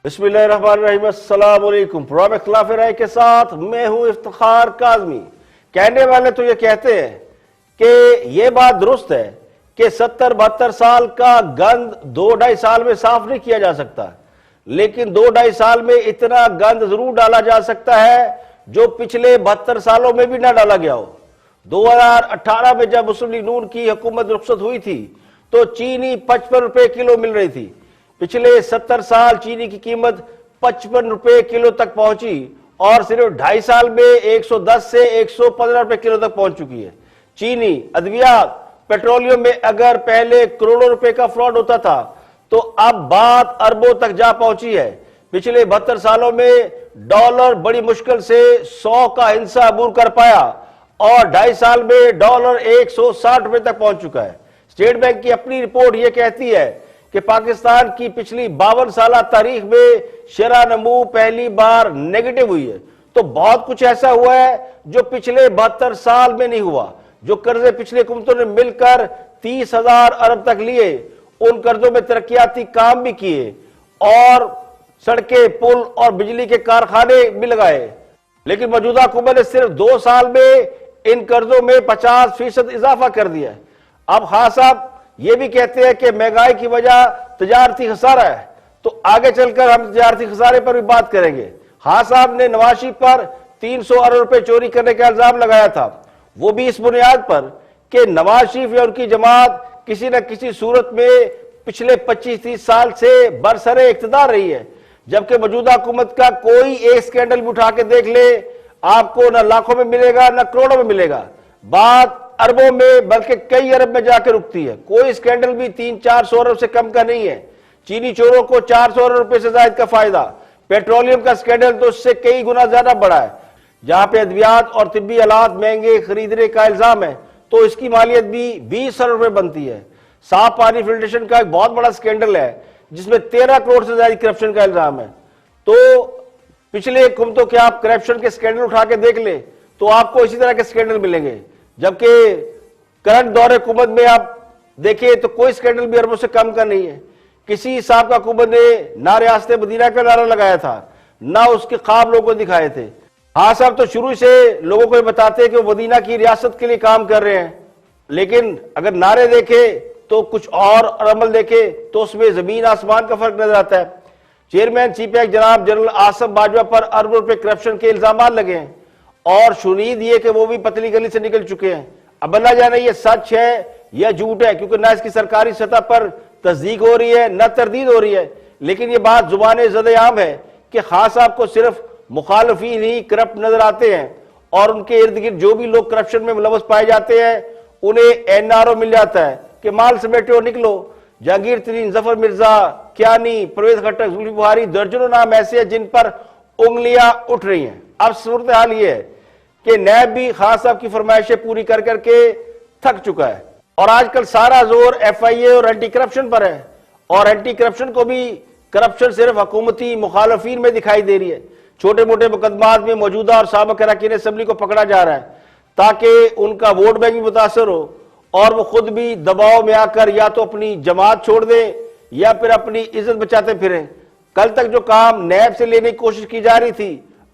बिस्मिल्लाहिर्रहमानिर्रहीम, अस्सलाम वालेकुम। प्रोग्राम इख्तिलाफ राय के साथ मैं हूं इफ्तिखार काज़मी। कहने वाले तो ये कहते हैं कि ये बात दुरुस्त है कि 70-72 साल का गंद 2-2.5 साल में साफ नहीं किया जा सकता, लेकिन 2-2.5 साल में इतना गंद जरूर डाला जा सकता है जो पिछले 72 सालों में भी ना डाला गया हो। 2018 में जब मुस्लिम लीग नून की हुकूमत रुखसत हुई थी तो चीनी 55 रुपए किलो मिल रही थी। पिछले 70 साल चीनी की कीमत 55 रुपए किलो तक पहुंची और सिर्फ 2.5 साल में 110 से 115 रुपए किलो तक पहुंच चुकी है। चीनी, अद्वियात, पेट्रोलियम में अगर पहले करोड़ों रुपए का फ्रॉड होता था तो अब बात अरबों तक जा पहुंची है। पिछले 72 सालों में डॉलर बड़ी मुश्किल से 100 का हिस्सा अबूर कर पाया और 2.5 साल में डॉलर 160 रुपए तक पहुंच चुका है। स्टेट बैंक की अपनी रिपोर्ट यह कहती है कि पाकिस्तान की पिछली 52 साल तारीख में शरह नमू पहली बार नेगेटिव हुई है। तो बहुत कुछ ऐसा हुआ है जो पिछले 72 साल में नहीं हुआ। जो कर्जे पिछले हुकूमतों ने मिलकर 30,000 अरब तक लिए, उन कर्जों में तरक्याती काम भी किए और सड़कें, पुल और बिजली के कारखाने भी लगाए, लेकिन मौजूदा हुकूमत ने सिर्फ 2 साल में इन कर्जों में 50% इजाफा कर दिया है। अब खान साहब ये भी कहते हैं कि महंगाई की वजह तजारती खसारा है, तो आगे चलकर हम तजारती खसारे पर भी बात करेंगे। खान साहब ने नवाज शरीफ पर 300 अरब रुपए चोरी करने का इल्जाम लगाया था, वो भी इस बुनियाद पर कि नवाज शरीफ या उनकी जमात किसी न किसी सूरत में पिछले 25-30 साल से बरसरे इख्तिदार रही है, जबकि मौजूदा हुकूमत का कोई एक स्कैंडल भी उठा के देख ले, आपको न लाखों में मिलेगा न करोड़ों में मिलेगा। बात अरबों में बल्कि कई अरब में जाकर रुकती है। कोई स्कैंडल भी 300-400 अरब से कम का नहीं है। चीनी चोरों को 400 अरब रुपए से ज्यादा का फायदा। पेट्रोलियम का स्कैंडल तो उससे कई गुना ज्यादा बड़ा है। जहां पे अद्वियात और तिब्बी आलात महंगे खरीदने का इल्जाम है तो इसकी मालियत भी 20 अरब रुपए बनती है। साफ पानी फिल्ट्रेशन का एक बहुत बड़ा स्कैंडल है जिसमें 13 करोड़ से ज्यादा करप्शन का इल्जाम है। तो पिछले हुकूमतों के आप करप्शन के स्कैंडल उठा के देख ले तो आपको इसी तरह के स्कैंडल मिलेंगे, जबकि करंट दौरे हुकूमत में आप देखें तो कोई स्कैंडल भी अरबों से कम का नहीं है। किसी साहब का हुकूमत ने ना रियासत मदीना का नारा लगाया था, ना उसके ख्वाब लोगों को दिखाए थे। हाँ साहब तो शुरू से लोगों को बताते हैं कि वो मदीना की रियासत के लिए काम कर रहे हैं, लेकिन अगर नारे देखे तो कुछ और अमल देखे तो उसमें जमीन आसमान का फर्क नजर आता है। चेयरमैन सीपीआई जनाब जनरल आसिफ बाजवा पर अरबों रुपए करप्शन के इल्जाम लगे हैं और शुनीद ये कि वो भी पतली गली से निकल चुके हैं। अब ना जाने ये सच है या झूठ है, क्योंकि ना इसकी सरकारी सतह पर तस्दीक हो रही है न तरदीद हो रही है, लेकिन ये बात जुबान ज़द-ए-आम है कि खान साहब को सिर्फ मुखालफीन ही करप्ट नजर आते हैं और उनके इर्द गिर्द जो भी लोग करप्शन में मुलव्वस पाए जाते हैं उन्हें एनआरओ मिल जाता है कि माल समेटो निकलो। जहांगीर तरीन, जफर मिर्जा, क्यानी, परवेज खट्टर, जुल्फी बुखारी, दर्जनों नाम ऐसे हैं जिन पर उंगलियां उठ रही हैं। अब सूरत हाल ये है कि नैब भी खान साहब की फरमाइशें पूरी कर करके थक चुका है और आजकल सारा जोर FIA और एंटी करप्शन पर है। और एंटी करप्शन को भी करप्शन सिर्फ हुकूमती मुखालफीन में दिखाई दे रही है। छोटे मोटे मुकदमात में मौजूदा और साबिक अरकान असेंबली को पकड़ा जा रहा है ताकि उनका वोट बैंक भी मुतासर हो और वो खुद भी दबाव में आकर या तो अपनी जमात छोड़ दें या फिर अपनी इज्जत बचाते फिरें। कल तक जो काम नैब से लेने की कोशिश की जा रही थी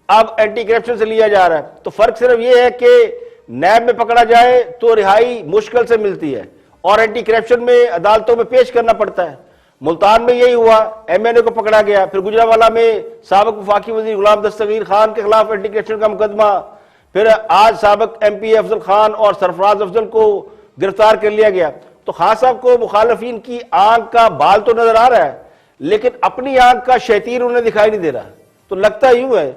अब एंटी करप्शन से लिया जा रहा है। तो फर्क सिर्फ ये है कि नैब में पकड़ा जाए तो रिहाई मुश्किल से मिलती है और एंटी करप्शन में अदालतों में पेश करना पड़ता है। मुल्तान में यही हुआ, MNA को पकड़ा गया, फिर गुजरावाला में साबिक वफाकी वजीर गुलाम दस्तगीर खान के खिलाफ एंटी करप्शन का मुकदमा, फिर आज साबिक MP अफजल खान और सरफराज अफजल को गिरफ्तार कर लिया गया। तो खान साहब को मुखालफीन की आंख का बाल तो नजर आ रहा है, लेकिन अपनी आंख का शैतीर उन्हें दिखाई नहीं दे रहा। तो लगता यूं है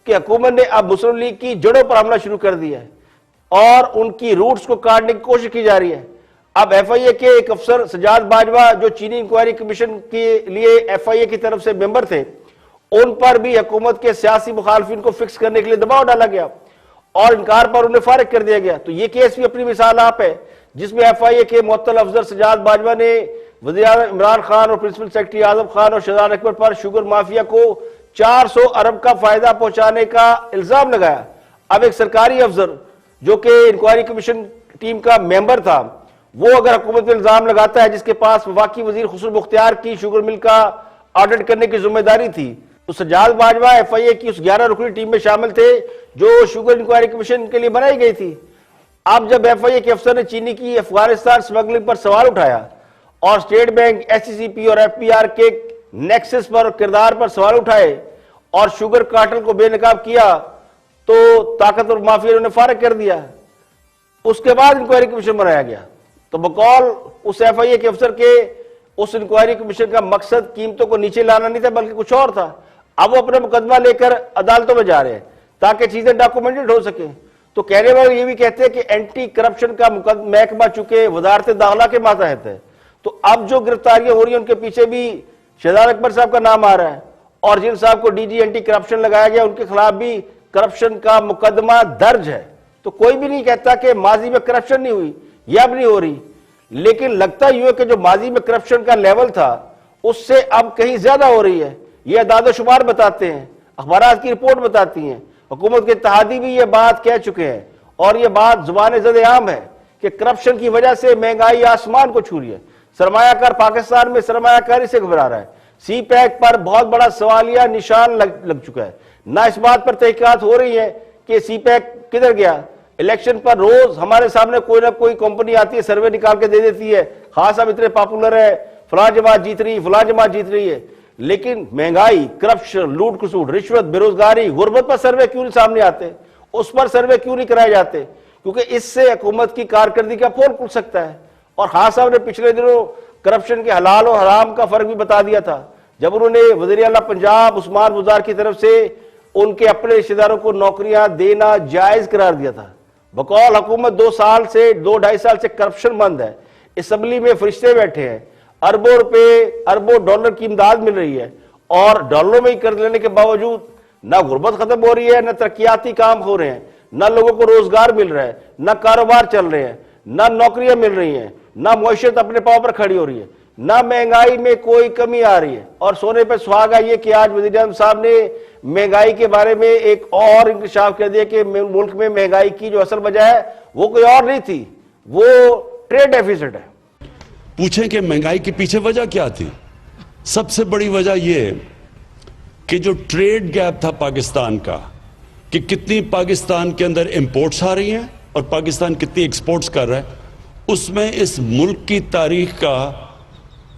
कि हुकूमत ने अब मुस्लिम लीग की जड़ों पर हमला शुरू कर दिया है और उनकी रूट्स को काटने की कोशिश की जा रही है। अब FIA के एक अफसर सजाद बाजवा जो चीनी इंक्वायरी कमीशन के लिए FIA की तरफ से मेंबर थे, उन पर भी हुकूमत के सियासी मुखालफिन को फिक्स करने के लिए दबाव डाला गया और इनकार पर उन्हें फारिग कर दिया गया। तो ये केस भी अपनी मिसाल आप है जिसमें FIA के मुअत्तल अफसर सजाद बाजवा ने वज़ीर-ए-आज़म इमरान खान और प्रिंसिपल सेक्रेटरी आजम खान और शहजाद अकबर पर शुगर माफिया को 400 अरब का फायदा पहुंचाने का इल्जाम लगाया। अब एक सरकारी अफसर जो कि इंक्वायरी कमीशन टीम का मेंबर था, वो अगर हुकूमत पर इल्जाम लगाता है जिसके पास वफाकी वजीर खुसरो मुख्तियार की शुगर मिल का ऑडिट करने की जिम्मेदारी थी। तो सज्जाद बाजवा एफआईए की उस 11 रुकनी टीम में शामिल थे जो शुगर इंक्वायरी कमीशन के लिए बनाई गई थी। अब जब एफआईए के अफसर ने चीनी की अफगानिस्तान स्मगलिंग पर सवाल उठाया और स्टेट बैंक, एससीसीपी और एफपीआर के नेक्सस पर किरदार पर सवाल उठाए और शुगर कार्टेल को बेनकाब किया, तो ताकतवर माफिया ने फारिग कर दिया। उसके बाद इंक्वायरी कमीशन बनाया गया। तो बकौल उस एफआईए के अफसर के उस इंक्वायरी कमीशन का मकसद कीमतों को नीचे लाना नहीं था बल्कि कुछ और था। अब वो अपना मुकदमा लेकर अदालतों में जा रहे हैं ताकि चीजें डॉक्यूमेंटेड हो सके। तो कहने वाले ये भी कहते हैं कि एंटी करप्शन का महकमा चूंकि वजारत दाखिला के मातहत है, तो अब जो गिरफ्तारियां हो रही हैं उनके पीछे भी शहजाद अकबर साहब का नाम आ रहा है और जिन साहब को डीजी एंटी करप्शन लगाया गया उनके खिलाफ भी करप्शन का मुकदमा दर्ज है। तो कोई भी नहीं कहता कि माजी में करप्शन नहीं हुई या अब नहीं हो रही, लेकिन लगता यूं है कि जो माजी में करप्शन का लेवल था उससे अब कहीं ज्यादा हो रही है। ये अदाद-ओ-शुमार बताते हैं, अखबारात की रिपोर्ट बताती हैं, हुकूमत के इत्तेहादी भी ये बात कह चुके हैं और ये बात जुबान ज़द-ए-आम है कि करप्शन की वजह से महंगाई आसमान को छू रही है। सरमायाकार पाकिस्तान में सरमायाकारी से घबरा रहा है। सी पैक पर बहुत बड़ा सवालिया निशान लग चुका है। ना इस बात पर तहकीकात हो रही है कि सी पैक किधर गया। इलेक्शन पर रोज हमारे सामने कोई ना कोई कंपनी आती है, सर्वे निकाल के दे देती है, खास अब इतने पॉपुलर है, फलां जमात जीत रही, फलां जमात जीत रही है। लेकिन महंगाई, करप्शन, लूट खसूट, रिश्वत, बेरोजगारी, गुर्बत पर सर्वे क्यों नहीं सामने आते? उस पर सर्वे क्यों नहीं कराए जाते? क्योंकि इससे हुकूमत की कारकर्दगी का पोल खुल सकता है। और खान साहब ने पिछले दिनों करप्शन के हलाल और हराम का फर्क भी बता दिया था जब उन्होंने वज़ीर आला पंजाब उस्मान बुज़दार की तरफ से उनके अपने रिश्तेदारों को नौकरियां देना जायज करार दिया था। बकौल हुकूमत 2-2.5 साल से करप्शन बंद है। असम्बली में फरिश्ते बैठे हैं, अरबों रुपए, अरबों डॉलर की इमदाद मिल रही है और डॉलरों में ही कर्ज लेने के बावजूद ना गुर्बत खत्म हो रही है, ना तरक्याती काम हो रहे हैं, ना लोगों को रोजगार मिल रहा है, ना कारोबार चल रहे हैं, ना नौकरियां मिल रही हैं, ना मुआशरत अपने पांव पर खड़ी हो रही है, ना महंगाई में कोई कमी आ रही है। और सोने पर सुहागा ये कि आज वज़ीर आज़म साहब ने महंगाई के बारे में एक और इंकशाफ कर दिया कि मुल्क में महंगाई की जो असल वजह है वो कोई और नहीं थी, वो ट्रेड डेफिसिट है। पूछें कि महंगाई के पीछे वजह क्या थी? सबसे बड़ी वजह यह कि जो ट्रेड गैप था पाकिस्तान का, कि कितनी पाकिस्तान के अंदर इंपोर्ट्स आ रही हैं और पाकिस्तान कितनी एक्सपोर्ट्स कर रहा है, उसमें इस मुल्क की तारीख का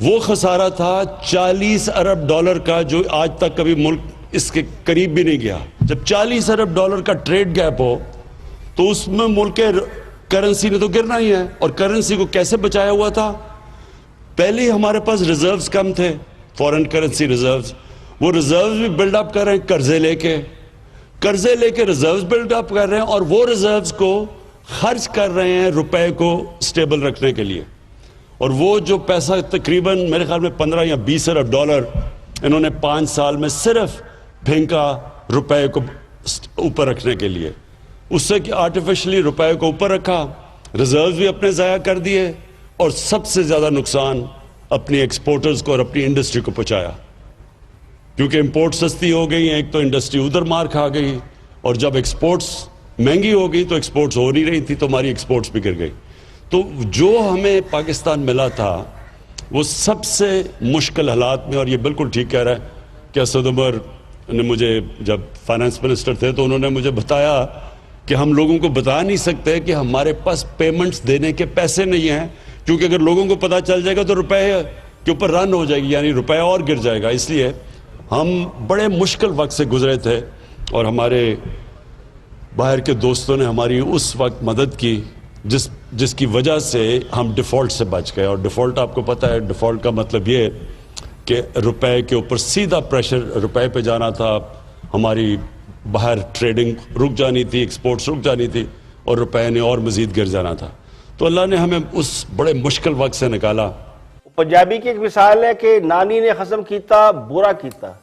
वो खसारा था 40 अरब डॉलर का, जो आज तक कभी मुल्क इसके करीब भी नहीं गया। जब 40 अरब डॉलर का ट्रेड गैप हो तो उसमें मुल्क के करेंसी ने तो गिरना ही है। और करेंसी को कैसे बचाया हुआ था? पहले ही हमारे पास रिजर्व्स कम थे, फॉरेन करेंसी रिजर्व्स, वो रिजर्व्स भी बिल्डअप कर रहे हैं कर्जे लेके रिजर्व्स बिल्डअप कर रहे हैं और वो रिजर्व्स को खर्च कर रहे हैं रुपए को स्टेबल रखने के लिए। और वो जो पैसा तकरीबन मेरे ख्याल में 15 या 20 अरब डॉलर इन्होंने 5 साल में सिर्फ फेंका रुपए को ऊपर रखने के लिए, उससे कि आर्टिफिशियली रुपए को ऊपर रखा, रिजर्व्स भी अपने ज़ाया कर दिए और सबसे ज़्यादा नुकसान अपनी एक्सपोर्टर्स को और अपनी इंडस्ट्री को पहुंचाया। क्योंकि इंपोर्ट सस्ती हो गई है, एक तो इंडस्ट्री उधर मार खा गई और जब एक्सपोर्ट्स महंगी हो गई तो एक्सपोर्ट्स हो नहीं रही थी तो हमारी एक्सपोर्ट्स भी गिर गई। तो जो हमें पाकिस्तान मिला था वो सबसे मुश्किल हालात में, और ये बिल्कुल ठीक कह रहा है कि असद उमर ने मुझे जब फाइनेंस मिनिस्टर थे तो उन्होंने मुझे बताया कि हम लोगों को बता नहीं सकते कि हमारे पास पेमेंट्स देने के पैसे नहीं हैं, क्योंकि अगर लोगों को पता चल जाएगा तो रुपए के ऊपर रन हो जाएगी, यानी रुपया और गिर जाएगा। इसलिए हम बड़े मुश्किल वक्त से गुजरे थे और हमारे बाहर के दोस्तों ने हमारी उस वक्त मदद की जिसकी वजह से हम डिफ़ॉल्ट से बच गए। और डिफ़ॉल्ट आपको पता है, डिफ़ॉल्ट का मतलब ये कि रुपए के ऊपर सीधा प्रेशर रुपए पे जाना था, हमारी बाहर ट्रेडिंग रुक जानी थी, एक्सपोर्ट्स रुक जानी थी और रुपए ने और मज़ीद गिर जाना था। तो अल्लाह ने हमें उस बड़े मुश्किल वक्त से निकाला। पंजाबी की एक मिसाल है कि नानी ने खसम कीता बुरा कीता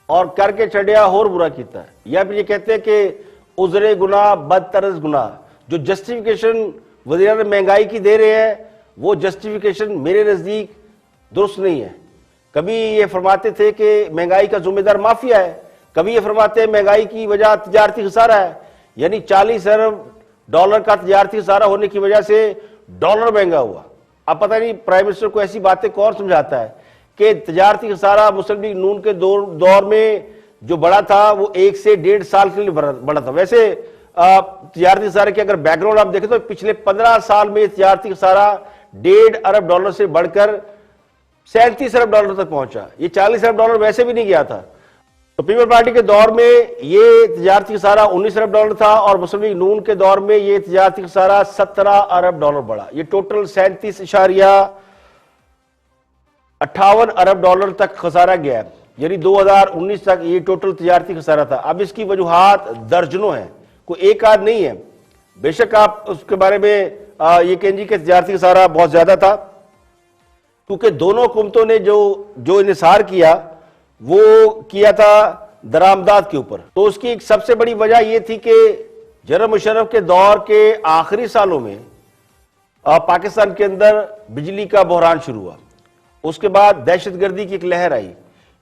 और करके चढ़िया और बुरा कीता। या फिर ये कहते हैं कि उजरे गुनाह बदतरज गुनाह। जो जस्टिफिकेशन वज़ीर महंगाई की दे रहे हैं वो जस्टिफिकेशन मेरे नज़दीक दुरुस्त नहीं है। कभी ये फरमाते थे कि महंगाई का जिम्मेदार माफिया है, कभी ये फरमाते हैं महंगाई की वजह तजारती खसारा है, यानी 40 अरब डॉलर का तजारती खसारा होने की वजह से डॉलर महंगा हुआ। अब पता नहीं प्राइम मिनिस्टर को ऐसी बातें कौन समझाता है कि तजारती खसारा मुस्लिम लीग नून के दौर में जो बढ़ा था वो 1 से 1.5 साल के लिए बढ़ा था। वैसे तजारती खसारे के अगर बैकग्राउंड आप देखें तो पिछले 15 साल में तजारती खसारा $1.5 अरब से बढ़कर $37 अरब तक पहुंचा। ये $40 अरब वैसे भी नहीं गया था। तो पीपल पार्टी के दौर में ये तजारती खसारा $19 अरब था और मुस्लिम लीग नून के दौर में ये तजारती खसारा $17 अरब बढ़ा। ये टोटल 37.58 अरब तक खसारा गया, यानी 2019 तक ये टोटल तजारती खसारा था। अब इसकी वजूहात दर्जनों हैं, कोई एक आध नहीं है। बेशक आप उसके बारे में ये कहेंगे कि तजारती खसारा बहुत ज्यादा था, क्योंकि दोनों हुकूमतों ने जो इन्हिसार किया वो किया था दरामदात के ऊपर। तो उसकी एक सबसे बड़ी वजह यह थी कि जनरल मुशर्रफ के दौर के आखिरी सालों में पाकिस्तान के अंदर बिजली का बहरान शुरू हुआ, उसके बाद दहशतगर्दी की एक लहर आई।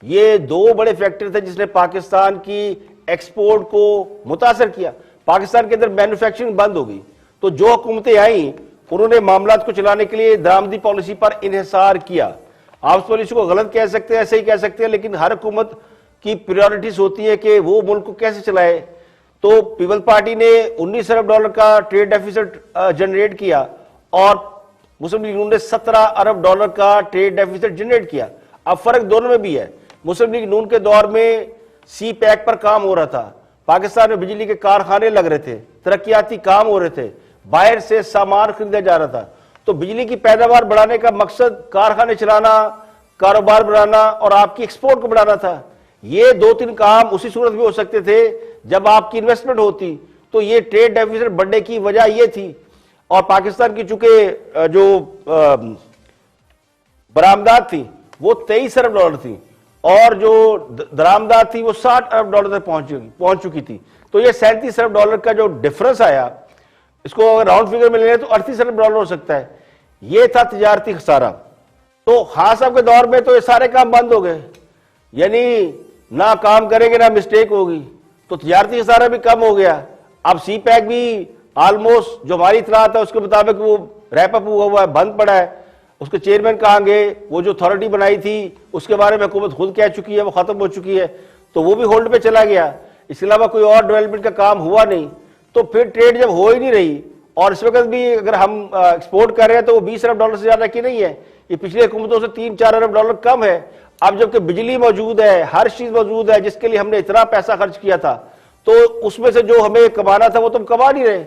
ये दो बड़े फैक्टर थे जिसने पाकिस्तान की एक्सपोर्ट को मुतासर किया। पाकिस्तान के अंदर मैन्युफैक्चरिंग बंद हो गई, तो जो हुकूमतें आई उन्होंने मामलात को चलाने के लिए दरामदी पॉलिसी पर इन्हिसार किया। आप उस पॉलिसी को गलत कह सकते हैं, सही कह सकते हैं, लेकिन हर हुकूमत की प्रायोरिटीज होती है कि वो मुल्क को कैसे चलाए। तो पीपल पार्टी ने $19 अरब का ट्रेड डेफिसिट जनरेट किया और मुस्लिम लीग नून ने $17 अरब का ट्रेड डेफिसिट जनरेट किया। अब फर्क दोनों में भी है। मुस्लिम लीग नून के दौर में सी पैक पर काम हो रहा था, पाकिस्तान में बिजली के कारखाने लग रहे थे, तरक्याती काम हो रहे थे, बाहर से सामान खरीदा जा रहा था। तो बिजली की पैदावार बढ़ाने का मकसद कारखाने चलाना, कारोबार बढ़ाना और आपकी एक्सपोर्ट को बढ़ाना था। ये 2-3 काम उसी सूरत में हो सकते थे जब आपकी इन्वेस्टमेंट होती। तो ये ट्रेड डेफिसिट बढ़ने की वजह ये थी। और पाकिस्तान की चूंकि जो बरामदात थी वो $23 अरब थी और जो दरामदात थी वो $60 अरब तक पहुंच चुकी थी। तो ये $37 अरब का जो डिफरेंस आया, इसको अगर राउंड फिगर में ले लें तो $38 अरब हो सकता है। ये था तजारती खसारा। तो खान साहब के दौर में तो ये सारे काम बंद हो गए, यानी ना काम करेंगे ना मिस्टेक होगी, तो तजारती खसारा भी कम हो गया। अब सी पैक भी ऑलमोस्ट जो हमारी इतला था उसके मुताबिक वो रैप अप हुआ है, बंद पड़ा है। उसके चेयरमैन कहाँ गए? वो जो अथॉरिटी बनाई थी उसके बारे में हुकूमत खुद कह चुकी है, वो खत्म हो चुकी है, तो वो भी होल्ड पे चला गया। इसके अलावा कोई और डेवलपमेंट का काम हुआ नहीं। तो फिर ट्रेड जब हो ही नहीं रही और इस वक्त भी अगर हम एक्सपोर्ट कर रहे हैं तो वो $20 अरब से ज्यादा की नहीं है, ये पिछली हुकूमतों से $3-4 अरब कम है। अब जबकि बिजली मौजूद है, हर चीज मौजूद है जिसके लिए हमने इतना पैसा खर्च किया था, तो उसमें से जो हमें कमाना था वो तो हम कमा नहीं रहे।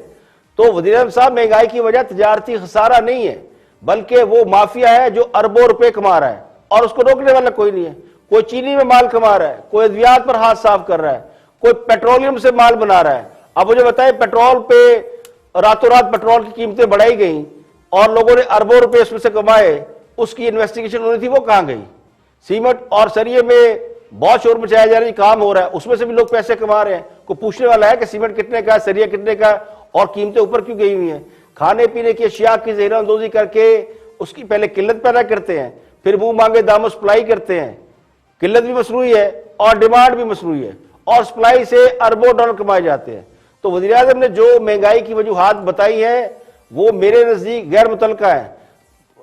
तो वज़ीर-ए-आज़म साहब, महंगाई की वजह तजारती खसारा नहीं है, बल्कि वो माफिया है जो अरबों रुपए कमा रहा है और उसको रोकने वाला कोई नहीं है। कोई चीनी में माल कमा रहा है, कोई अद्वियात पर हाथ साफ कर रहा है, कोई पेट्रोलियम से माल बना रहा है। अब मुझे बताएं, पेट्रोल पे रातों रात पेट्रोल की कीमतें बढ़ाई गई और लोगों ने अरबों रुपए उसमें से कमाए, उसकी इन्वेस्टिगेशन होनी थी, वो कहां गई? सीमेंट और सरिये में बहुत शोर मचाया जा रहा है, काम हो रहा है, उसमें से भी लोग पैसे कमा रहे हैं। कोई पूछने वाला है कि सीमेंट कितने का, सरिया कितने का और कीमतें ऊपर क्यों गई हुई हैं? खाने पीने की अशिया की ज़हरीअंदोज़ी करके उसकी पहले किल्लत पैदा करते हैं, फिर मुंह मांगे दामों सप्लाई करते हैं। किल्लत भी मसनूई है और डिमांड भी मसनूई है और सप्लाई से अरबों डॉलर कमाए जाते हैं। तो वज़ीर-ए-आज़म ने जो महंगाई की वजूहात बताई है वो मेरे नजदीक गैर मुतलका है।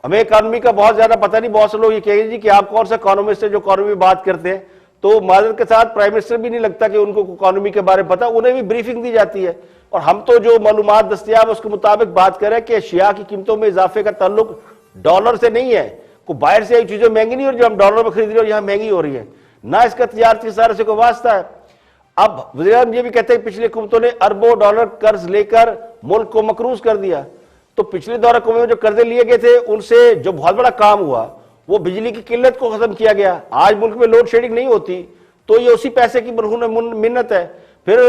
हमें इकानमी का बहुत ज्यादा पता नहीं। बहुत से लोग ये कहेंगे जी कि आप कौन सा इकोनॉमिस्ट है जो इकोनॉमी में बात करते हैं, तो माजरत के साथ प्राइम मिनिस्टर भी नहीं लगता कि उनको इकोनॉमी के बारे में पता, उन्हें भी ब्रीफिंग दी जाती है और हम तो जो मालूमात दस्तियाब उसके मुताबिक बात करें कि अशिया की कीमतों में इजाफे का ताल्लुक डॉलर से नहीं है। कोई बाहर से आई चीजें महंगी नहीं हो रही जो हम डॉलर में खरीद रहे और यहाँ महंगी हो रही है, ना इसका तजारती खसारे से कोई वास्ता है। अब वज़ीर-ए-आज़म ये भी कहते हैं पिछली हुकूमतों ने अरबों डॉलर कर्ज लेकर मुल्क को मकरूज कर दिया। तो पिछले दौर हुकूमत में जो कर्जे लिए गए थे उनसे जो बहुत बड़ा काम हुआ वो बिजली की किल्लत को खत्म किया गया। आज मुल्क में लोड शेडिंग नहीं होती, तो ये उसी पैसे की मरहून मिन्नत है। फिर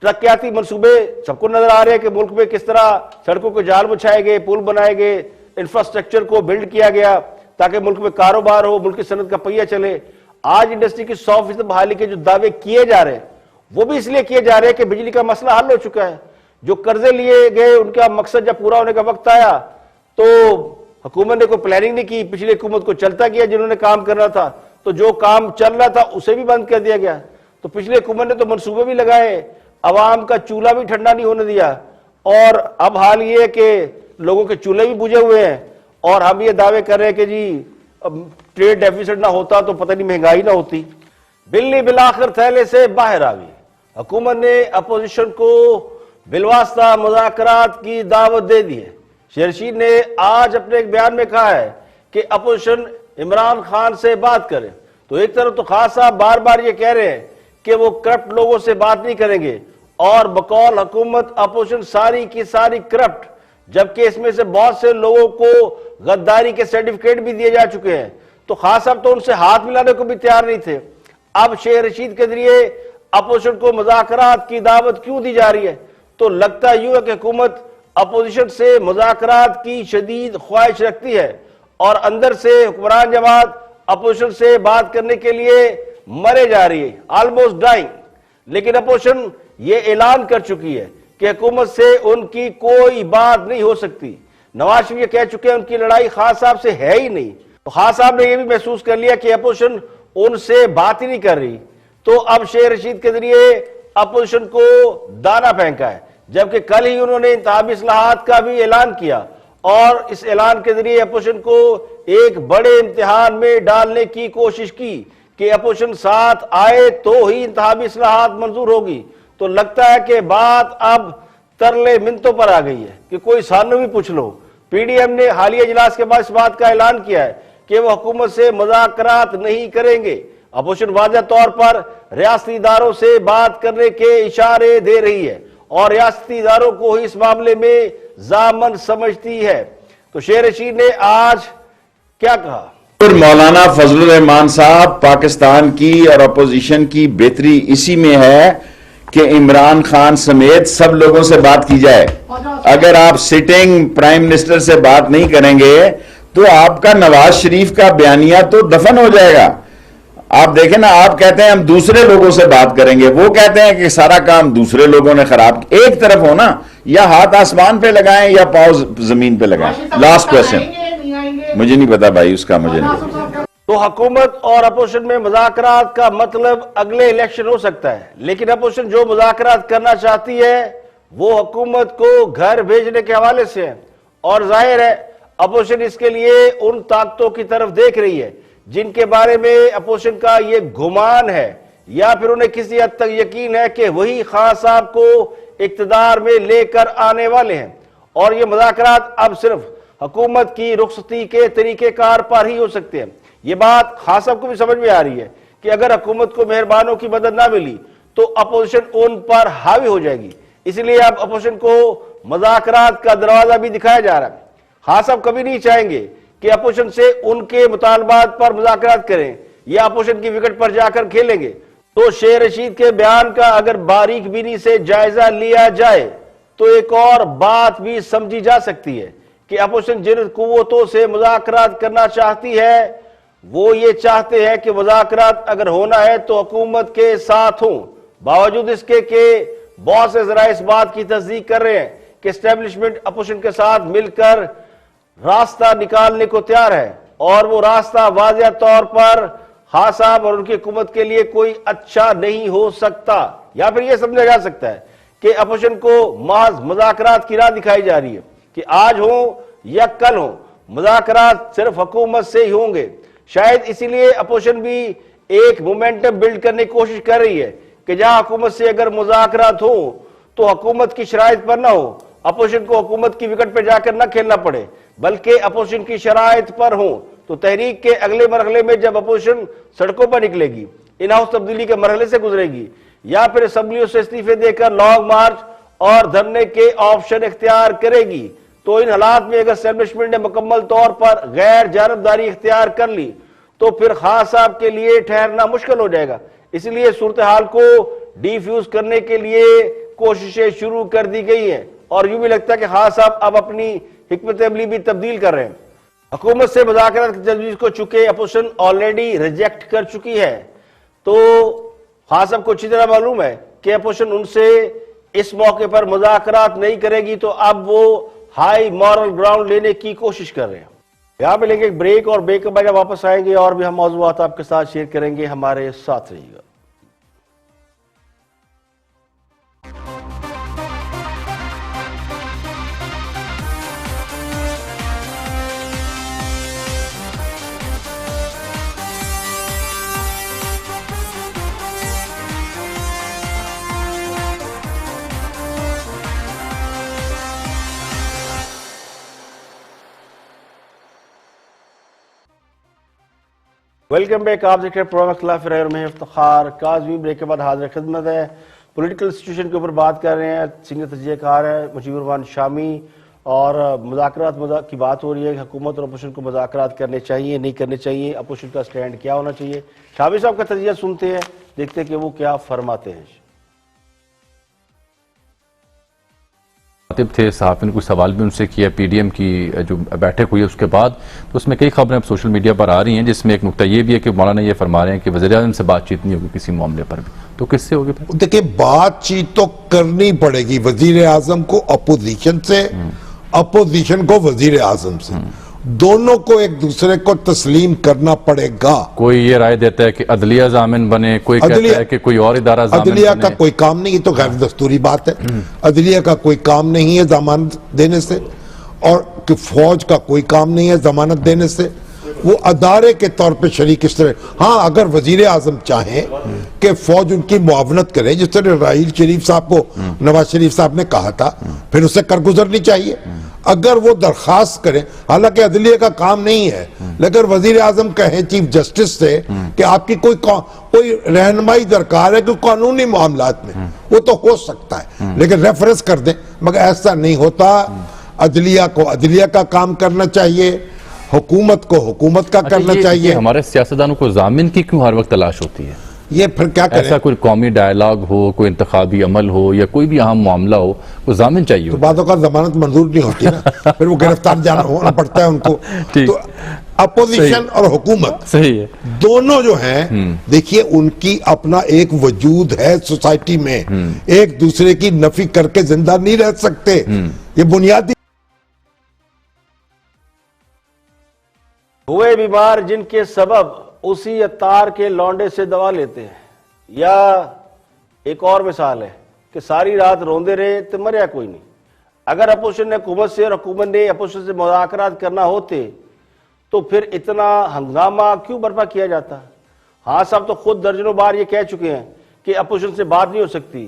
तरक्याती मनसूबे सबको नजर आ रहे हैं कि मुल्क में किस तरह सड़कों के जाल बिछाए गए, पुल बनाए गए, इंफ्रास्ट्रक्चर को बिल्ड किया गया ताकि मुल्क में कारोबार हो, मुल्क की सनत का पहिया चले। आज इंडस्ट्री की 100% बहाली के जो दावे किए जा रहे हैं वो भी इसलिए किए जा रहे हैं कि बिजली का मसला हल हो चुका है। जो कर्जे लिए गए उनका मकसद जब पूरा होने का वक्त आया तो हुकूमत ने कोई प्लानिंग नहीं की, पिछली हुकूमत को चलता किया जिन्होंने काम करना था, तो जो काम चल रहा था उसे भी बंद कर दिया गया। तो पिछली हुकूमत ने तो मनसूबे भी लगाए, अवाम का चूल्हा भी ठंडा नहीं होने दिया और अब हाल ये है कि लोगों के चूल्हे भी बुझे हुए हैं और हम ये दावे कर रहे हैं कि जी ट्रेड डेफिसिट ना होता तो पता नहीं महंगाई ना होती। बिल्ली बिलाखिर थैले से बाहर आ गई। हुकूमत ने अपोजिशन को बिलवास्ता मुज़ाकरात की दावत दे दी है। शेर रशीद ने आज अपने एक बयान में कहा है कि अपोजिशन इमरान खान से बात करे। तो एक तरफ तो खास साहब बार बार ये कह रहे हैं कि वो करप्ट लोगों से बात नहीं करेंगे और बकौल हुकूमत अपोजिशन सारी की सारी करप्ट, जबकि इसमें से बहुत से लोगों को गद्दारी के सर्टिफिकेट भी दिए जा चुके हैं। तो खास साहब तो उनसे हाथ मिलाने को भी तैयार नहीं थे। अब शेर रशीद के जरिए अपोजिशन को मुज़ाकरात की दावत क्यों दी जा रही है? तो लगता यूं है कि हुकूमत अपोजिशन से मुज़ाकरात की शदीद ख्वाहिश रखती है और अंदर से हुक्मरान जमात अपोजिशन से बात करने के लिए मरे जा रही है, ऑलमोस्ट डाइंग। लेकिन अपोजिशन ये ऐलान कर चुकी है कि हुकूमत से उनकी कोई बात नहीं हो सकती। नवाज शरीफ ये कह चुके हैं उनकी लड़ाई खान साहब से है ही नहीं। तो खान साहब ने यह भी महसूस कर लिया कि अपोजिशन उनसे बात ही नहीं कर रही। तो अब शेर रशीद के जरिए अपोजिशन को दाना फेंका है, जबकि कल ही उन्होंने इंतखाबी इस्लाहात का भी ऐलान किया और इस ऐलान के जरिए अपोजिशन को एक बड़े इम्तिहान में डालने की कोशिश की कि अपोजिशन साथ आए तो ही इंतखाबी इस्लाहात मंजूर होगी। तो लगता है कि बात अब तरले मिन्नतों पर आ गई है कि कोई सानू भी पूछ लो। पीडीएम ने हालिया इजलास के बाद इस बात का ऐलान किया है कि वह हुकूमत से मुज़ाकरात नहीं करेंगे। अपोजिशन वाज़ेह तौर पर रियासती इदारों से बात करने के इशारे दे रही है और रियासती इदारों को ही इस मामले में जामन समझती है। तो शेर रशीद ने आज क्या कहा? मौलाना फजलुर रहमान साहब, पाकिस्तान की और अपोजिशन की बेहतरी इसी में है कि इमरान खान समेत सब लोगों से बात की जाए। अगर आप सिटिंग प्राइम मिनिस्टर से बात नहीं करेंगे तो आपका नवाज शरीफ का बयानिया तो दफन हो जाएगा। आप देखें ना, आप कहते हैं हम दूसरे लोगों से बात करेंगे, वो कहते हैं कि सारा काम दूसरे लोगों ने खराब। एक तरफ हो ना, या हाथ आसमान पे लगाएं या पाँव जमीन पे लगाएं। लास्ट क्वेश्चन, मुझे नहीं पता भाई, उसका मुझे नहीं पता। तो हुकूमत और अपोजिशन में मुज़ाकरात का मतलब अगले इलेक्शन हो सकता है, लेकिन अपोजिशन जो मुज़ाकरात करना चाहती है वो हुकूमत को घर भेजने के हवाले से है। और जाहिर है अपोजिशन इसके लिए उन ताकतों की तरफ देख रही है जिनके बारे में अपोजिशन का ये गुमान है या फिर उन्हें किसी हद तक यकीन है कि वही खान साहब को इक्तदार में लेकर आने वाले हैं। और ये मुज़ाकरात अब सिर्फ हुकूमत की रुखसती के तरीकेकार पर ही हो सकते हैं। ये बात खान साहब को भी समझ में आ रही है कि अगर हुकूमत को मेहरबानों की मदद ना मिली तो अपोजिशन उन पर हावी हो जाएगी। इसलिए अब अपोजिशन को मुज़ाकरात का दरवाजा भी दिखाया जा रहा है। खान साहब कभी नहीं चाहेंगे कि अपोजिशन से उनके मुतालबात पर मुज़ाकरात करें या अपोजिशन की विकेट पर जाकर खेलेंगे। तो शेर रशीद के बयान का अगर बारीक बीनी से जायजा लिया जाए तो एक और बात भी समझी जा सकती है कि अपोजिशन जिन कुव्वतों से मुज़ाकरात करना चाहती है वो ये चाहते हैं कि मुज़ाकरात अगर होना है तो हुकूमत के साथ हों। बावजूद इसके कि बहुत से जरा इस बात की तस्दीक कर रहे हैं कि एस्टेब्लिशमेंट अपोजिशन के साथ मिलकर रास्ता निकालने को तैयार है और वो रास्ता वाज़ेह तौर पर खान साहब और उनकी हुकूमत के लिए कोई अच्छा नहीं हो सकता। या फिर यह समझा जा सकता है कि अपोजिशन को महज मुज़ाकरात की राह दिखाई जा रही है कि आज हो या कल हो मुज़ाकरात सिर्फ हुकूमत से ही होंगे। शायद इसीलिए अपोजिशन भी एक मोमेंटम बिल्ड करने की कोशिश कर रही है कि जहां हुकूमत से अगर मुज़ाकरात हो तो हुकूमत की शराइत पर ना हो, अपोजिशन को हुकूमत की विकेट पर जाकर ना खेलना पड़े, बल्कि अपोजिशन की शराइत पर हो। तो तहरीक के अगले मरहले में जब अपोजिशन सड़कों पर निकलेगी, इन हाउस तब्दीली के मरहले से गुजरेगी या फिर असम्बलियों से इस्तीफे देकर लॉन्ग मार्च और धरने के ऑप्शन इख्तियार करेगी, तो इन हालात में अगर एस्टेब्लिशमेंट ने मुकम्मल तौर पर गैर जानबदारी इख्तियार कर ली तो फिर खान साहब के लिए ठहरना मुश्किल हो जाएगा। इसलिए सूरत हाल को डिफ्यूज करने के लिए कोशिशें शुरू कर दी गई हैं और यूं भी लगता है कि खान साहब अब अपनी हिकमत अमली भी तब्दील कर रहे हैं। हुकूमत से मुज़ाकरात की तजवीज़ को चुके अपोजिशन ऑलरेडी रिजेक्ट कर चुकी है। तो खान साहब को अच्छी तरह मालूम है कि अपोजिशन उनसे इस मौके पर मुज़ाकरात नहीं करेगी, तो अब वो हाई मॉरल ग्राउंड लेने की कोशिश कर रहे हैं। यहां पे लेंगे एक ब्रेक और ब्रेक के बाद वापस आएंगे और भी हम मौज़ूआत आपके साथ शेयर करेंगे। हमारे साथ रहिएगा। Welcome back. आप देख रहे हैं प्रोग्राम खिलाफ रहे और मैं इफ्तिखार काज़मी। ब्रेक के बाद हाजिर खिदमत है। पॉलिटिकल सिचुएशन के ऊपर बात कर रहे हैं। सीनियर तजज़ियाकार है मुजीबुर रहमान शामी और मुज़ाकरात की बात हो रही है कि हुकूमत और अपोजिशन को मुज़ाकरात करने चाहिए नहीं करने चाहिए, अपोजिशन का स्टैंड क्या होना चाहिए। शामी साहब का तजज़िया सुनते हैं, देखते हैं कि वो क्या फरमाते हैं। थे सहाफ़ी ने कुछ सवाल भी उनसे किया। पीडीएम की जो बैठक हुई है उसके बाद, तो उसमें कई खबरें अब सोशल मीडिया पर आ रही हैं, जिसमें एक नुकता ये भी है कि मौलाना ये फरमा रहे हैं कि वज़ीर-ए-आज़म से बातचीत नहीं होगी किसी मामले पर भी। तो किससे होगी? देखिए, बातचीत तो करनी पड़ेगी वज़ीर आज़म को अपोजिशन से, अपोजिशन को वज़ीर आज़म से, दोनों को एक दूसरे को तस्लीम करना पड़ेगा। कोई ये राय देता है कि अदलिया ज़ामिन बने, कोई कहता है कि कोई और इदारा ज़ामिन बने। अदलिया का कोई काम नहीं, ये तो गैर दस्तूरी बात है। अदलिया का कोई काम नहीं है जमानत देने से, और कि फौज का कोई काम नहीं है जमानत देने से। वो अदारे के तौर पे शरीक इस तरह, हाँ अगर वजीर आजम चाहें कि फौज उनकी मुआवनत करे, जिस तरह राहील शरीफ साहब को नवाज शरीफ साहब ने कहा था, फिर उससे करगुजरनी चाहिए। अगर वो दरखास्त करें, हालांकि अदलिया का काम नहीं है, लेकिन वजीर आजम कहें चीफ जस्टिस से कि आपकी कोई रहनुमाई दरकार है कि कानूनी मामलात में, वो तो हो सकता है, लेकिन रेफरेंस कर दें। मगर ऐसा नहीं होता। अदलिया को अदलिया का काम करना चाहिए, हुकूमत को हुकूमत का करना चाहिए। हमारे सियासतदानों को जामिन की क्यों हर वक्त तलाश होती है? ये फिर क्या करें? ऐसा कोई कौमी डायलॉग हो, कोई इंतखाबी अमल हो या कोई भी अहम मामला हो, वो जामिन चाहिए। तो बातों का जमानत मंजूर नहीं होती ना, फिर वो गिरफ्तार जाना होना पड़ता है उनको। तो अपोजिशन और हुकूमत सही है, दोनों जो हैं, देखिए उनकी अपना एक वजूद है सोसाइटी में, एक दूसरे की नफी करके जिंदा नहीं रह सकते। ये बुनियादी हुए बीमार जिनके सबब उसी अतार के लौंडे से दवा लेते हैं। या एक और मिसाल है कि सारी रात रोंदे रहे तो मरिया कोई नहीं। अगर अपोजिशन ने हुकूमत से और हुकूमत ने अपोजिशन से मुज़ाकरात करना होते तो फिर इतना हंगामा क्यों बर्पा किया जाता। हाँ साहब तो खुद दर्जनों बार ये कह चुके हैं कि अपोजिशन से बात नहीं हो सकती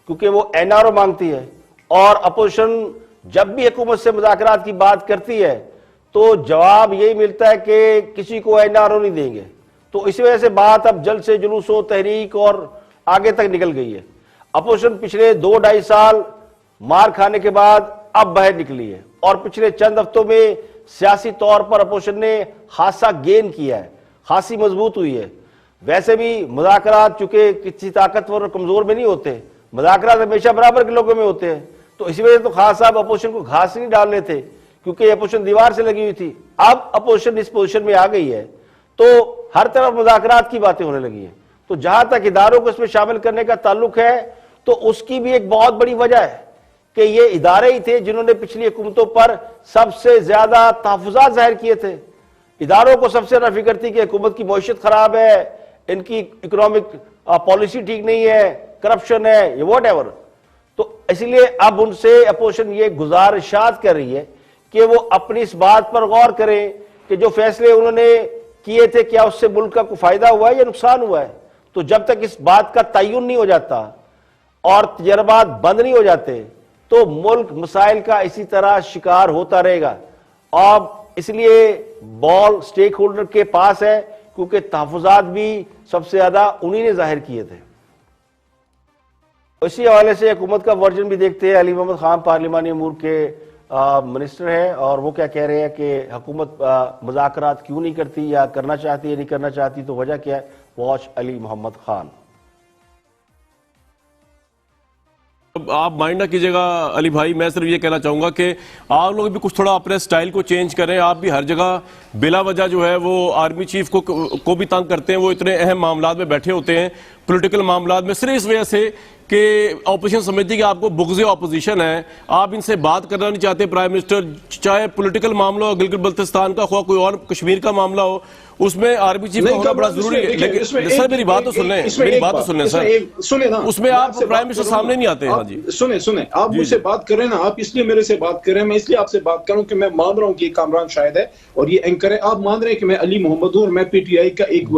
क्योंकि वो एनआरओ मांगती है, और अपोजिशन जब भी हुकूमत से मुज़ाकरात की बात करती है तो जवाब यही मिलता है कि किसी को एनआरओ नहीं देंगे। तो इसी वजह से बात अब जल्द से जुलूसों, तहरीक और आगे तक निकल गई है। अपोजिशन पिछले 2-2.5 साल मार खाने के बाद अब बाहर निकली है, और पिछले चंद हफ्तों में सियासी तौर पर अपोजिशन ने खासा गेन किया है, खासी मजबूत हुई है। वैसे भी मुज़ाकरात चूंकि किसी ताकतवर और कमजोर में नहीं होते, मुज़ाकरात हमेशा बराबर के लोगों में होते हैं। तो इसी वजह से तो खास साहब अपोजिशन को घास नहीं डाल रहे थे क्योंकि अपोजिशन दीवार से लगी हुई थी। अब अपोजिशन इस पोजीशन में आ गई है तो हर तरफ मुज़ाकरात की बातें होने लगी हैं। तो जहां तक इदारों को इसमें शामिल करने का ताल्लुक है तो उसकी भी एक बहुत बड़ी वजह है कि ये इदारे ही थे जिन्होंने पिछली हुकूमतों पर सबसे ज्यादा तहफ़्फ़ुज़ात ज़ाहिर किए थे। इदारों को सबसे ज्यादा फिक्र थी कि हुकूमत की मईशत खराब है, इनकी इकोनॉमिक पॉलिसी ठीक नहीं है, करप्शन है, ये वॉट एवर। तो इसलिए अब उनसे अपोजिशन ये गुजारिशात कर रही है कि वो अपनी इस बात पर गौर करें कि जो फैसले उन्होंने किए थे क्या उससे मुल्क का कोई फायदा हुआ है या नुकसान हुआ है। तो जब तक इस बात का तयन नहीं हो जाता और तजर्बात बंद नहीं हो जाते तो मुल्क मसाइल का इसी तरह शिकार होता रहेगा। और इसलिए बॉल स्टेक होल्डर के पास है क्योंकि तहफ़्फ़ुज़ात भी सबसे ज्यादा उन्हीं ने जाहिर किए थे। इसी हवाले से हुकूमत का वर्जन भी देखते हैं। अली मोहम्मद खान पार्लिमानी अमूर के मिनिस्टर है और वो क्या कह रहे हैं कि हुकूमत मुज़ाकरात क्यों नहीं करती या करना चाहती या नहीं करना चाहती, तो वजह क्या है। वॉच अली मोहम्मद खान। आप माइंड ना कीजिएगा अली भाई, मैं सिर्फ ये कहना चाहूंगा कि आप लोग भी कुछ थोड़ा अपने स्टाइल को चेंज करें। आप भी हर जगह बिला वजह जो है वो आर्मी चीफ को भी तंग करते हैं। वो इतने अहम मामलात में बैठे होते हैं, पॉलिटिकल मामलात में, सिर्फ इस वजह से कि ऑपोजिशन समझती है कि आपको बुग़्ज़ ऑपोजिशन है, आप इनसे बात करना नहीं चाहते। प्राइम मिनिस्टर चाहे पॉलिटिकल मामला हो, गिलगित बल्तिस्तान का हो, कोई और कश्मीर का मामला हो, उसमें आर्मी चीफ का होना बड़ा जरूरी है। लेकिन सर मेरी बात तो सुन लें, मेरी बात तो सुन लें सर, सुने ना, उसमें आप प्राइम मिनिस्टर सामने नहीं आते। हाँ जी सुने आप मुझसे बात करें ना, आप इसलिए मेरे से बात करें, मैं इसलिए आपसे बात करूं कि मैं मान रहा हूं कि कामरान शायद है और ये एंकर है। आप मान रहे हैं कि मैं अली मोहम्मद हूं और मैं पीटीआई का एक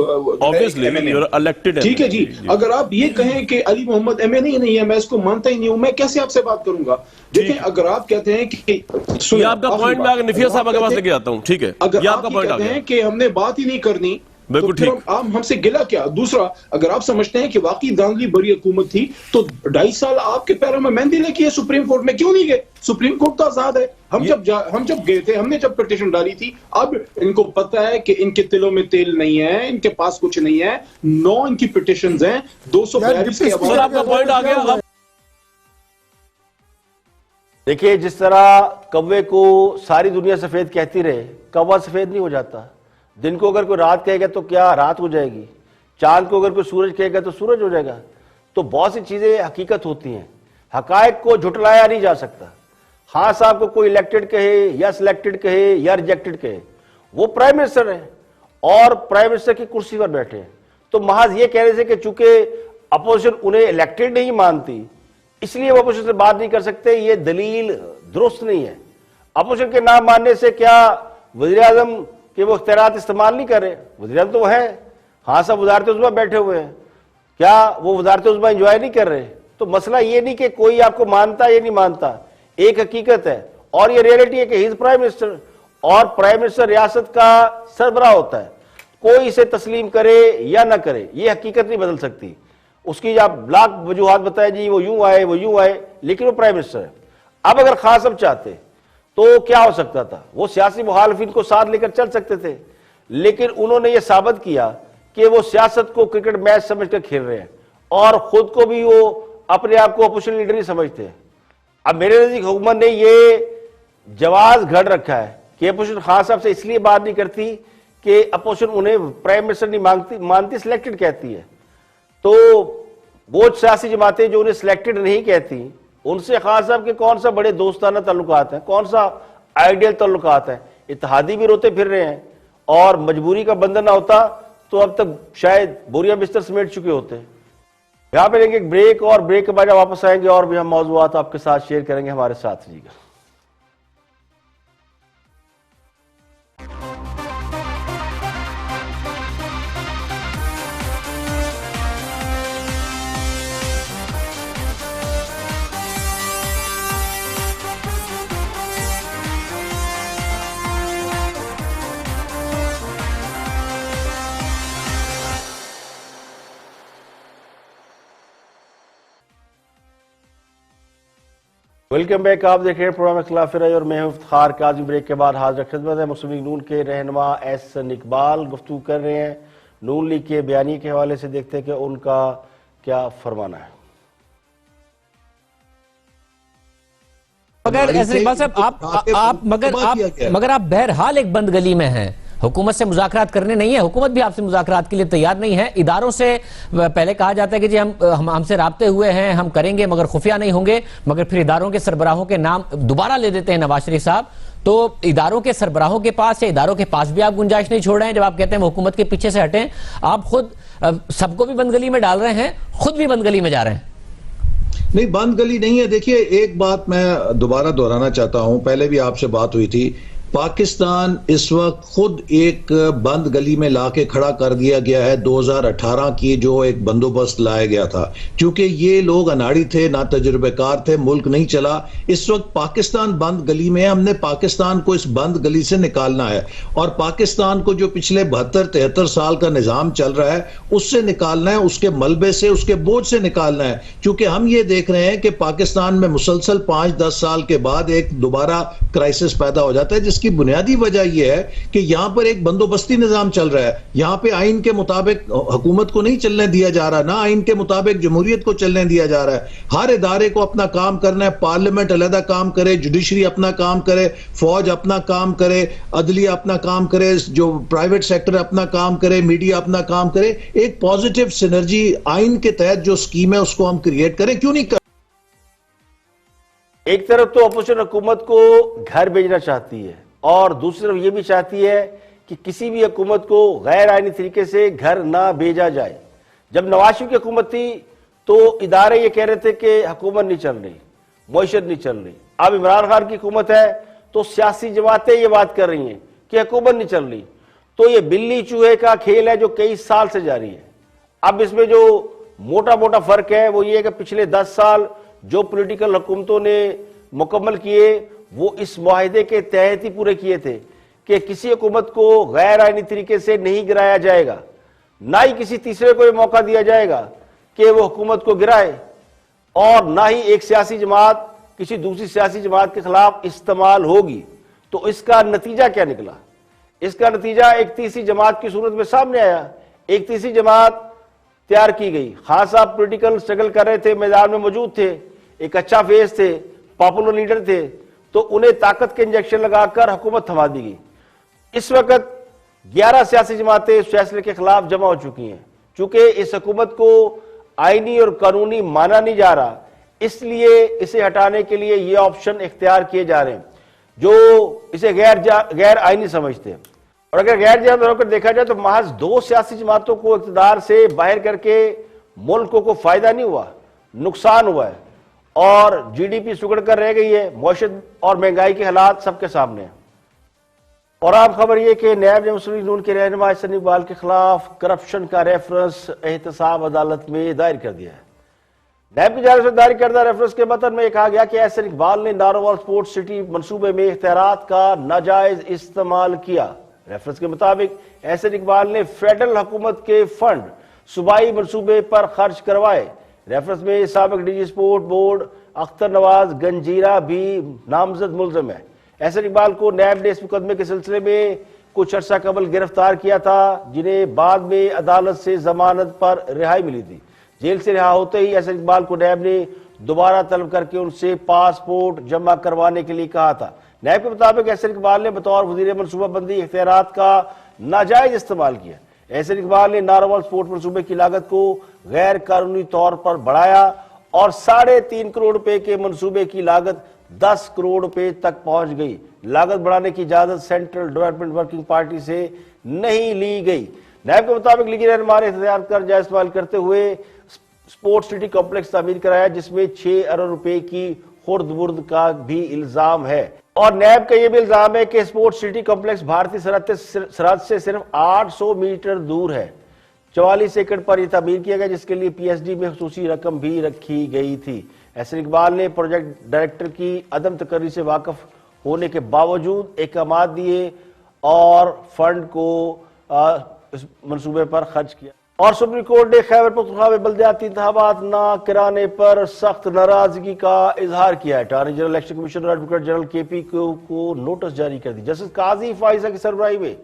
इलेक्टेड। ठीक है जी, अगर आप ये कहें कि अली मोहम्मद एमए नहीं है, मैं इसको मानता ही नहीं हूं, मैं कैसे आपसे बात करूंगा। देखें, अगर आप कहते हैं कि आपका पॉइंट मैं निफिया साहब के पास लेके आता हूं, ठीक है, अगर आप कहते हैं कि हमने बात ही नहीं करनी, बिल्कुल तो फिर ठीक। आप हमसे गिला क्या? दूसरा, अगर आप समझते हैं कि वाकई धांधली भरी हुकूमत थी तो 2.5 साल आपके पैरों में मेहंदी लेके है सुप्रीम कोर्ट में क्यों नहीं गए? सुप्रीम कोर्ट तो आजाद है। हम जब गए थे, हमने जब पिटीशन डाली थी, अब इनको पता है कि इनके तिलों में तेल नहीं है, इनके पास कुछ नहीं है। 9 इनकी पिटीशंस हैं, 242 के सर आपका पॉइंट आ गया। अब देखिए, जिस तरह कौवे को सारी दुनिया सफेद कहती रहे, कौवा सफेद नहीं हो जाता। दिन को अगर कोई रात कहेगा तो क्या रात हो जाएगी, चांद को अगर कोई सूरज कहेगा तो सूरज हो जाएगा। तो बहुत सी चीजें हकीकत होती हैं, हकायक को झुटलाया नहीं जा सकता। हाँ साहब को कोई इलेक्टेड कहे या सिलेक्टेड कहे या रिजेक्टेड कहे, वो प्राइम मिनिस्टर है और प्राइम मिनिस्टर की कुर्सी पर बैठे हैं। तो महज ये कह रहे थे कि चूंकि अपोजिशन उन्हें इलेक्टेड नहीं मानती इसलिए वो अपोजिशन से बात नहीं कर सकते, ये दलील दुरुस्त नहीं है। अपोजिशन के नाम मानने से क्या वज़ीर आज़म के वो इख्तियारात इस्तेमाल नहीं कर रहे? वज़ीर आज़म तो वो है, हाँ सब वज़ारत उज़्मा बैठे हुए हैं, क्या वो वज़ारत उज़्मा एंजॉय नहीं कर रहे? तो मसला ये नहीं कि कोई आपको मानता या नहीं मानता, एक हकीकत है और ये रियलिटी है कि ही इज प्राइम मिनिस्टर और प्राइम मिनिस्टर रियासत का सरबराह होता है। कोई इसे तस्लीम करे या ना करे, ये हकीकत नहीं बदल सकती। उसकी आप लाख वजूहात बताए, जी वो यूं आए वो यूं आए, लेकिन वो प्राइम मिनिस्टर है। अब अगर खास साहब चाहते तो क्या हो सकता था? वो सियासी मुखालिफिन को साथ लेकर चल सकते थे, लेकिन उन्होंने ये साबित किया कि वो सियासत को क्रिकेट मैच समझकर खेल रहे हैं और खुद को भी वो अपने आप को अपोजिशन लीडर ही समझते हैं। अब मेरे नजदीक हुकूमत ने ये जवाब घड़ रखा है कि अपोजिशन खान साहब से इसलिए बात नहीं करती कि अपोजिशन उन्हें प्राइम मिनिस्टर नहीं मानती, सिलेक्टेड कहती है। तो वो सियासी जमातें जो उन्हें सिलेक्टेड नहीं कहती, उनसे खान साहब के कौन सा बड़े दोस्ताना ताल्लुकात हैं, कौन सा आइडियल ताल्लुकात हैं? इत्तेहादी भी रोते फिर रहे हैं और मजबूरी का बंधन ना होता तो अब तक शायद बोरिया बिस्तर समेट चुके होते। यहां पे लेंगे एक ब्रेक और ब्रेक के बाद वापस आएंगे और भी हम मौजूआत आपके साथ शेयर करेंगे। हमारे साथ रहिएगा। Welcome back. आप देख रहे हैं प्रोग्राम खिलाफ राय और मैं हूं इफ्तिखार काज़मी। ब्रेक के बाद हाजिर खिदमत है। मुस्लिम लीग नून के रहनुमा एहसन इकबाल गुफ्तगू कर रहे हैं नून लीग के बयानी के हवाले से। देखते हैं कि उनका क्या फरमाना है। मगर एहसन इकबाल साहब, मगर आप बहरहाल एक बंद गली में हैं, हुकूमत से मुज़ाकरात करने नहीं है, हुकूमत भी आपसे मुज़ाकरात के लिए तैयार नहीं है। इदारों से पहले कहा जाता है कि जी हमसे राब्ते हुए हैं, हम करेंगे मगर खुफिया नहीं होंगे, मगर फिर इदारों के सरबराहों के नाम दोबारा ले देते हैं नवाज शरीफ साहब। तो इदारों के सरबराहों के पास या इदारों के पास भी आप गुंजाइश नहीं छोड़ रहे हैं। जब आप कहते हैं हुकूमत के पीछे से हटें, आप खुद सबको भी बंद गली में डाल रहे हैं, खुद भी बंद गली में जा रहे हैं। नहीं, बंद गली नहीं है। देखिए, एक बात मैं दोबारा दोहराना चाहता हूं, पहले भी आपसे बात हुई थी। पाकिस्तान इस वक्त खुद एक बंद गली में लाके खड़ा कर दिया गया है। 2018 की जो एक बंदोबस्त लाया गया था, क्योंकि ये लोग अनाड़ी थे, ना तजुर्बेकार थे, मुल्क नहीं चला। इस वक्त पाकिस्तान बंद गली में है। हमने पाकिस्तान को इस बंद गली से निकालना है और पाकिस्तान को जो पिछले 72-73 साल का निजाम चल रहा है उससे निकालना है, उसके मलबे से, उसके बोझ से निकालना है। क्योंकि हम ये देख रहे हैं कि पाकिस्तान में मुसलसल 5-10 साल के बाद एक दोबारा क्राइसिस पैदा हो जाता है, जिसकी बुनियादी वजह यह है कि यहां पर एक बंदोबस्ती निजाम चल रहा है। यहां पे आइन के मुताबिक हुकूमत को नहीं चलने दिया जा रहा, ना आइन के मुताबिक जमहूरियत को चलने दिया जा रहा है। हर इदारे को अपना काम करना है। पार्लियामेंट अलहदा काम करे, जुडिशरी अपना काम करे, फौज अपना काम करे, अदलिया अपना काम करे, जो प्राइवेट सेक्टर अपना काम करे, मीडिया अपना काम करे। एक पॉजिटिव सिनर्जी आइन के तहत जो स्कीम है उसको हम क्रिएट करें, क्यों नहीं कर। एक तरफ तो अपोजिशन हुकूमत को घर भेजना चाहती है और दूसरी तरफ यह भी चाहती है कि किसी भी हुकूमत को गैर आईनी तरीके से घर ना भेजा जाए। जब नवाज शरीफ की हुकूमत थी तो इदारे ये कह रहे थे कि हुकूमत नहीं चल रही, मईशत नहीं चल रही। अब इमरान खान की हुकूमत है तो सियासी जमातें ये बात कर रही हैं कि हुकूमत नहीं चल रही। तो ये बिल्ली चूहे का खेल है जो कई साल से जारी है। अब इसमें जो मोटा मोटा फर्क है वो ये है कि पिछले 10 साल जो पॉलिटिकल हुकूमतों ने मुकम्मल किए वो इस मुआहिदे के तहत ही पूरे किए थे कि किसी हुकूमत को गैर आईनी तरीके से नहीं गिराया जाएगा, ना ही किसी तीसरे को यह मौका दिया जाएगा कि वो हुकूमत को गिराए, और ना ही एक सियासी जमात किसी दूसरी सियासी जमात के खिलाफ इस्तेमाल होगी। तो इसका नतीजा क्या निकला? इसका नतीजा एक तीसरी जमात की सूरत में सामने आया। एक तीसरी जमात तैयार की गई। खान साहब पॉलिटिकल स्ट्रगल कर रहे थे, मैदान में मौजूद थे, एक अच्छा फेस थे, पॉपुलर लीडर थे, तो उन्हें ताकत के इंजेक्शन लगाकर हुकूमत थमा दी गई। इस वक्त 11 सियासी जमातें इस फैसले के खिलाफ जमा हो चुकी हैं। चूंकि इस हुकूमत को आईनी और कानूनी माना नहीं जा रहा, इसलिए इसे हटाने के लिए ये ऑप्शन इख्तियार किए जा रहे हैं जो इसे गैर आईनी समझते हैं। और अगर गैर जायज होकर देखा जाए तो महज 2 सियासी जमातों को इक़्तिदार से बाहर करके मुल्क को फायदा नहीं हुआ, नुकसान हुआ है, और जीडीपी सुगड़ कर रह गई है। मौशत और महंगाई के हालात सबके सामने हैं। और आम खबर यह कि नायब मुस्लिम लीग नून के रहनुमा एहसन इकबाल के खिलाफ करप्शन का रेफरेंस एहतसाब अदालत में दायर कर दिया है। नायब की जानिब से दायर करदा रेफरेंस के मतन में कहा गया कि एहसन इकबाल ने नारोवाल स्पोर्ट्स सिटी मंसूबे में इख्तियारात का नाजायज इस्तेमाल किया। रेफरेंस के मुताबिक एहसन इकबाल ने फेडरल हुकूमत के फंड सूबाई मंसूबे पर खर्च करवाए। रेफरेंस में साबिक DG sport board Akhtar Nawaz Ganjeera भी नामजद मुलजम है। एहसन इकबाल को नैब ने इस मुकदमे के सिलसिले में कुछ अर्सा कबल गिरफ्तार किया था, जिन्हें बाद में अदालत से जमानत पर रिहाई मिली थी। जेल से रिहा होते ही एहसन इकबाल को नैब ने दोबारा तलब करके उनसे पासपोर्ट जमा करवाने के लिए कहा था। नैब के मुताबिक एहसन इकबाल ने बतौर वजीर मनसूबाबंदी इख्तियारात का नाजायज इस्तेमाल किया। एहसन इकबाल ने नारोवाल स्पोर्ट मंसूबे की लागत को गैर कानूनी तौर पर बढ़ाया और 3.5 करोड़ रुपए के मंसूबे की लागत 10 करोड़ रुपए तक पहुंच गई। लागत बढ़ाने की इजाजत सेंट्रल डेवलपमेंट वर्किंग पार्टी से नहीं ली गई। नैब के मुताबिक लीगी रहनुमा ने इख्तियार कर जायज इस्तेमाल करते हुए स्पोर्ट्स सिटी कॉम्प्लेक्स तामीर कराया, जिसमें 6 अरब रुपए की खुर्द-बुर्द का भी इल्जाम है। और नैब का यह भी इल्जाम है कि स्पोर्ट्स सिटी कॉम्प्लेक्स भारतीय सरहद से सिर्फ 800 मीटर दूर है। 44 एकड़ पर यह तामीर किया गया, जिसके लिए पीएसडी में खसूसी रकम भी रखी गई थी। एहसन इकबाल ने प्रोजेक्ट डायरेक्टर की अदम तकर्री से वाकफ होने के बावजूद अहकाम दिए और फंड को इस मंसूबे पर खर्च किया। और सुप्रीम कोर्ट ने खैबर पख्तूनख्वा में बल्दियाती इंतखाबात न कराने पर सख्त नाराजगी का इजहार किया है। Attorney general election commissioner advocate general KP को नोटिस जारी कर दी। जस्टिस काजी फाइजा की सरबराही में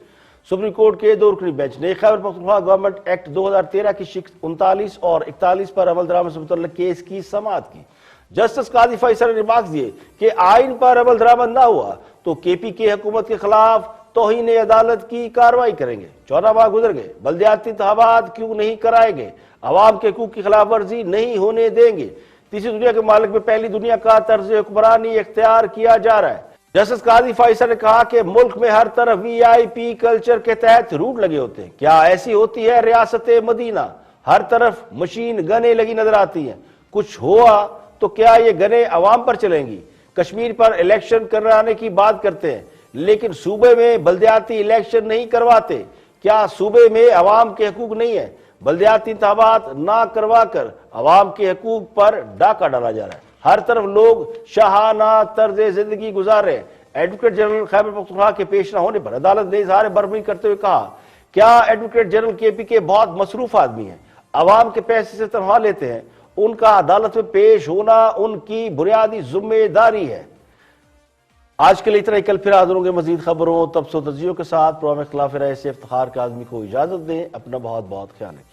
सुप्रीम कोर्ट के 2 रुकनी बेंच ने खैबर पख्तूनख्वा गवर्नमेंट एक्ट 2013 की शिक्स 39 और 41 पर अमल दरामद से मुतल्लिक केस की समाअत की। जस्टिस काजी फाइजा ने रिमार्क्स दिए कि आइन पर अमल दरामद न हुआ तो केपी के हुकूमत के खिलाफ तौहीन अदालत की कार्रवाई करेंगे। 14 माह गुजर गए, बल्दियाती इंतखाबात क्यों नहीं कराए गए, अवाम के हकूक की खिलाफ वर्जी नहीं होने देंगे। तीसरी दुनिया के मालिक में पहली दुनिया का तर्ज हुक्मरानी इख्तियार किया जा रहा है। जस्टिस काजी फाइजा ने कहा कि मुल्क में हर तरफ वीआईपी कल्चर के तहत रूट लगे होते हैं। क्या ऐसी होती है रियासत मदीना? हर तरफ मशीन गने लगी नजर आती हैं। कुछ हुआ तो क्या ये गने अवाम पर चलेंगी? कश्मीर पर इलेक्शन कराने की बात करते हैं, लेकिन सूबे में बल्दियाती इलेक्शन नहीं करवाते। क्या सूबे में अवाम के हकूक नहीं है? बल्दियाती इंतखाबात ना करवा कर अवाम के हकूक पर डाका डाला जा रहा है। हर तरफ लोग शाहाना तर्ज जिंदगी गुजार रहे हैं। एडवोकेट जनरल खैबर पख्तूनख्वा के पेश न होने पर अदालत ने इजहार बर्फी करते हुए कहा, क्या एडवोकेट जनरल केपी के बहुत मसरूफ आदमी हैं, अवाम के पैसे से तनख्वाह लेते हैं, उनका अदालत में पेश होना उनकी बुनियादी जिम्मेदारी है। आज के लिए इतना ही। कल फिर हाजिर होंगे मजीद खबरों तबसों तजियों के साथ। प्रोग्राम खिलाफ राय से इफ्तिखार काज़मी को इजाजत दें। अपना बहुत बहुत ख्याल रखें।